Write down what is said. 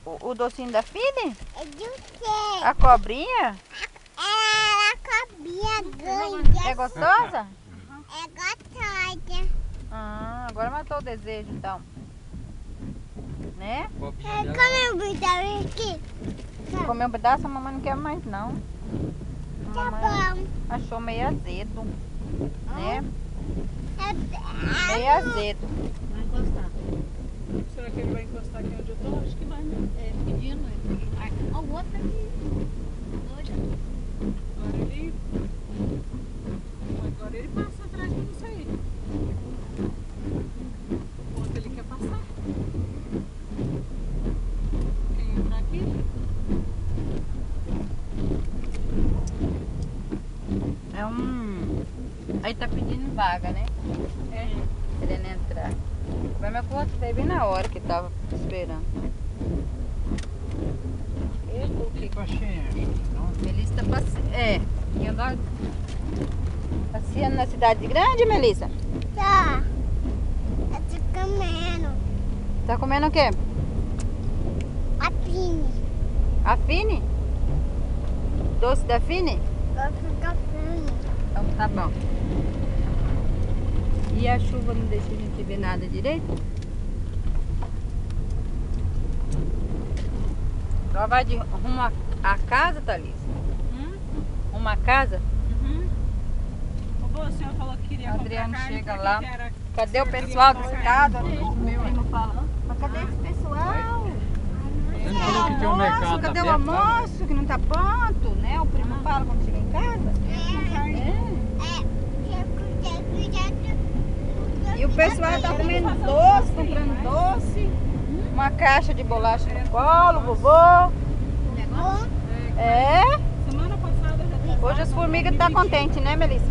o docinho da Fini? É de você. A cobrinha? A cobrinha grande. É gostosa? É gostosa. Ah, agora matou o desejo então. Né? Come um pedaço aqui. Comer um pedaço a mamãe não quer mais não. Tá Mamãe bom. achou meio azedo. Né? É, Meio azedo. Vai encostar. Será que ele vai encostar aqui onde eu tô? Acho que vai, né? É, pedindo. Ó, o outro aqui. Doido. Agora ele passa atrás de você aí. O outro ele quer passar. Quem entrar aqui? É Aí tá pedindo vaga, né? É. Querendo entrar. O problema é que o outro veio bem na hora que tava esperando. O que? Paciência. Melissa tá passeando. É. E agora passeando na cidade grande, Melissa? tá. Eu tô comendo. Tá comendo o quê? A Pini. A Fini? Doce da Fini? Gosto da Pini. Então tá bom. E a chuva não deixa a gente ver nada direito? Ela vai de rumo à casa, Thalys? Rumo à casa? O senhor falou que queria Adriano comprar carne, chega pra lá. que era? Cadê o pessoal da casa? O meu primo fala, mas cadê esse pessoal? Ele falou que tinha um mercado Cadê o aberto, almoço que não tá pronto, né? O primo fala quando chega em casa. E o pessoal tá comendo doce, comprando doce. Uma caixa de bolacha no colo, vovô. É. Semana passada já Hoje as formigas tá contentes, né, Melissa?